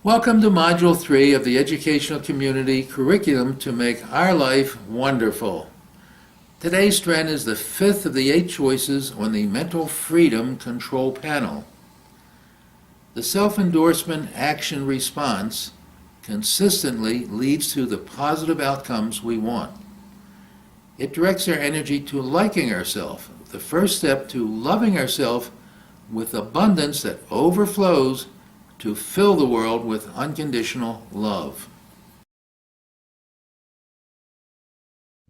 Welcome to Module 3 of the Educational Community Curriculum to Make Our Life Wonderful. Today's Stren is the fifth of the 8 choices on the Mental Freedom Control Panel. The self-endorsement action response consistently leads to the positive outcomes we want. It directs our energy to liking ourselves, the first step to loving ourselves with abundance that overflows to fill the world with unconditional love.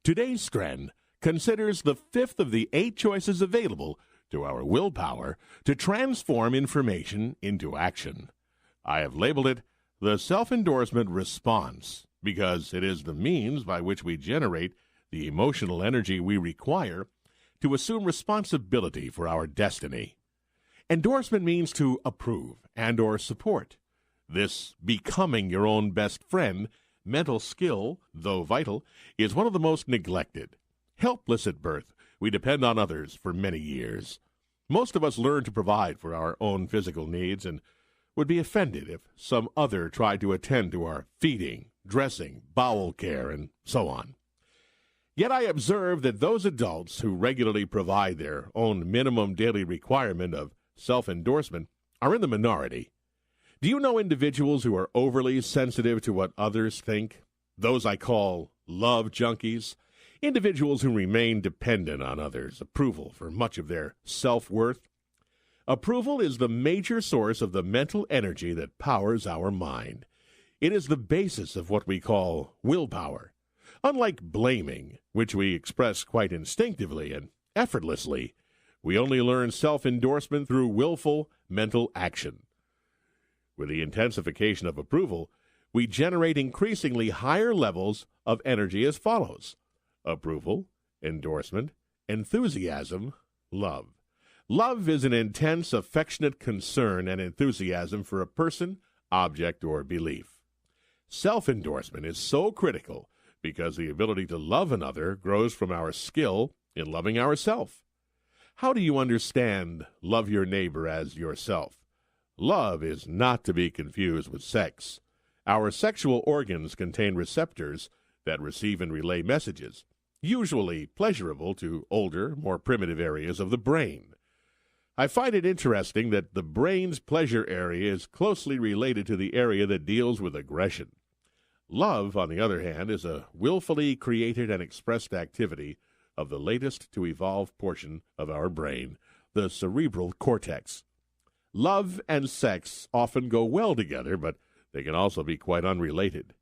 Today's Stren considers the fifth of the 8 choices available to our willpower to transform information into action. I have labeled it the self-endorsement response because it is the means by which we generate the emotional energy we require to assume responsibility for our destiny. Endorsement means to approve and or support. This becoming your own best friend mental skill, though vital, is one of the most neglected. Helpless at birth, we depend on others for many years. Most of us learn to provide for our own physical needs and would be offended if some other tried to attend to our feeding, dressing, bowel care, and so on. Yet I observe that those adults who regularly provide their own minimum daily requirement of self-endorsement are in the minority. Do you know individuals who are overly sensitive to what others think? Those I call love junkies. Individuals who remain dependent on others' approval for much of their self-worth. Approval is the major source of the mental energy that powers our mind. It is the basis of what we call willpower. Unlike blaming, which we express quite instinctively and effortlessly, we only learn self-endorsement through willful mental action. With the intensification of approval, we generate increasingly higher levels of energy as follows: approval, endorsement, enthusiasm, love. Love is an intense, affectionate concern and enthusiasm for a person, object, or belief. Self-endorsement is so critical because the ability to love another grows from our skill in loving ourselves. How do you understand love your neighbor as yourself? Love is not to be confused with sex. Our sexual organs contain receptors that receive and relay messages, usually pleasurable to older, more primitive areas of the brain. I find it interesting that the brain's pleasure area is closely related to the area that deals with aggression. Love, on the other hand, is a willfully created and expressed activity of the latest to evolve portion of our brain, the cerebral cortex. Love and sex often go well together, but they can also be quite unrelated.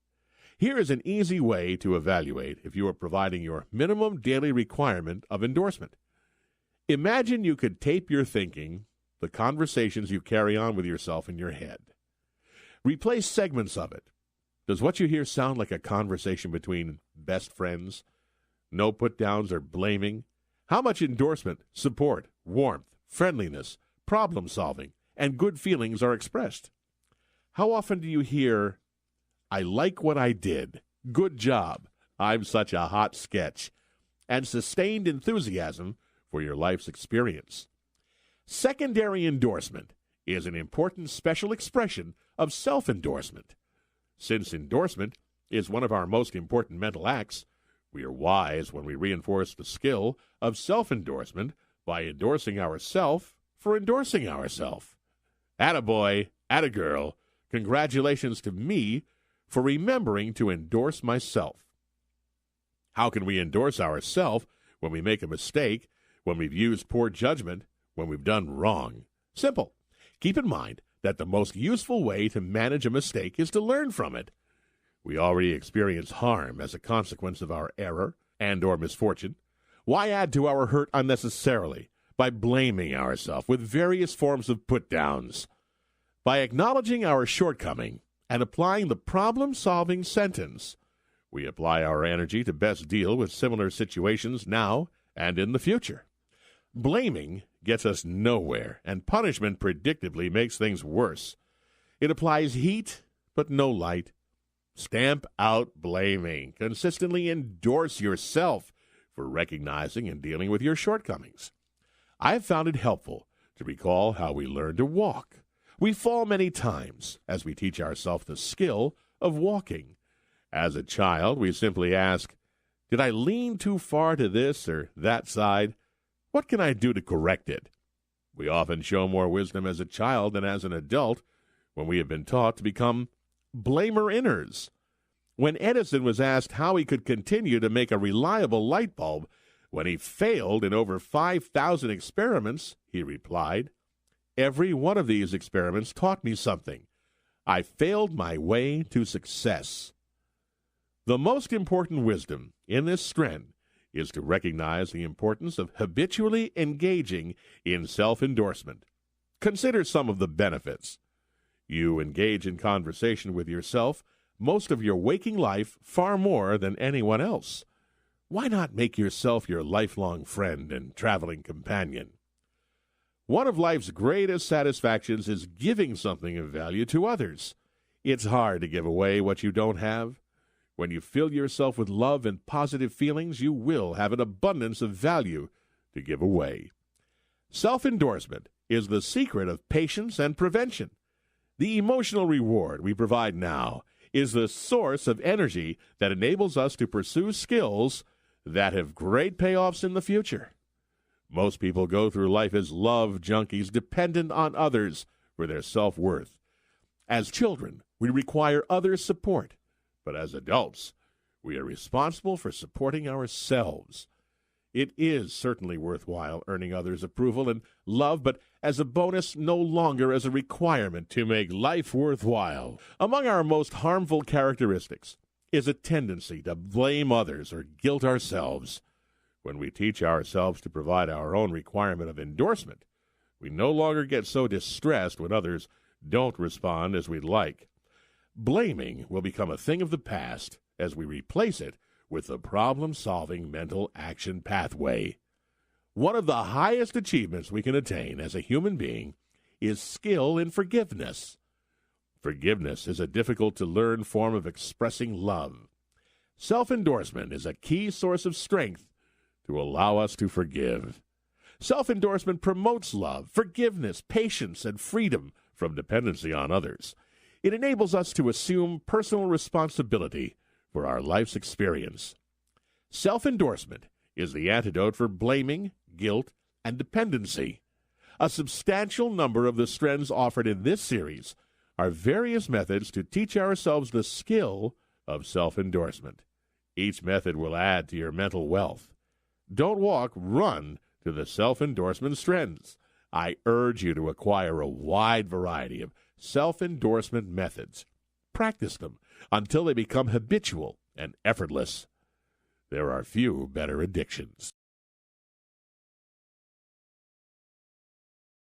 Here is an easy way to evaluate if you are providing your minimum daily requirement of endorsement. Imagine you could tape your thinking, the conversations you carry on with yourself in your head. Replace segments of it. Does what you hear sound like a conversation between best friends? No put-downs or blaming? How much endorsement, support, warmth, friendliness, problem-solving, and good feelings are expressed? How often do you hear, "I like what I did, good job, I'm such a hot sketch," and sustained enthusiasm for your life's experience? Secondary endorsement is an important special expression of self-endorsement. Since endorsement is one of our most important mental acts, we are wise when we reinforce the skill of self-endorsement by endorsing ourself for endorsing ourself. Attaboy, attagirl, congratulations to me for remembering to endorse myself. How can we endorse ourselves when we make a mistake, when we've used poor judgment, when we've done wrong? Simple. Keep in mind that the most useful way to manage a mistake is to learn from it. We already experience harm as a consequence of our error and or misfortune. Why add to our hurt unnecessarily by blaming ourselves with various forms of put-downs? By acknowledging our shortcoming and applying the problem-solving sentence, we apply our energy to best deal with similar situations now and in the future. Blaming gets us nowhere, and punishment predictably makes things worse. It applies heat, but no light. Stamp out blaming. Consistently endorse yourself for recognizing and dealing with your shortcomings. I've found it helpful to recall how we learned to walk. We fall many times as we teach ourselves the skill of walking. As a child, we simply ask, did I lean too far to this or that side? What can I do to correct it? We often show more wisdom as a child than as an adult when we have been taught to become blamer-inners. When Edison was asked how he could continue to make a reliable light bulb when he failed in over 5,000 experiments, he replied, "Every one of these experiments taught me something. I failed my way to success." The most important wisdom in this stren is to recognize the importance of habitually engaging in self-endorsement. Consider some of the benefits. You engage in conversation with yourself most of your waking life far more than anyone else. Why not make yourself your lifelong friend and traveling companion? One of life's greatest satisfactions is giving something of value to others. It's hard to give away what you don't have. When you fill yourself with love and positive feelings, you will have an abundance of value to give away. Self-endorsement is the secret of patience and prevention. The emotional reward we provide now is the source of energy that enables us to pursue skills that have great payoffs in the future. Most people go through life as love junkies, dependent on others for their self-worth. As children, we require others' support. But as adults, we are responsible for supporting ourselves. It is certainly worthwhile earning others' approval and love, but as a bonus, no longer as a requirement to make life worthwhile. Among our most harmful characteristics is a tendency to blame others or guilt ourselves. When we teach ourselves to provide our own requirement of endorsement, we no longer get so distressed when others don't respond as we'd like. Blaming will become a thing of the past as we replace it with the problem-solving mental action pathway. One of the highest achievements we can attain as a human being is skill in forgiveness. Forgiveness is a difficult-to-learn form of expressing love. Self-endorsement is a key source of strength to allow us to forgive. Self-endorsement promotes love, forgiveness, patience, and freedom from dependency on others. It enables us to assume personal responsibility for our life's experience. Self-endorsement is the antidote for blaming, guilt, and dependency. A substantial number of the strens offered in this series are various methods to teach ourselves the skill of self-endorsement. Each method will add to your mental wealth. Don't walk, run to the self-endorsement strens. I urge you to acquire a wide variety of self-endorsement methods. Practice them until they become habitual and effortless. There are few better addictions.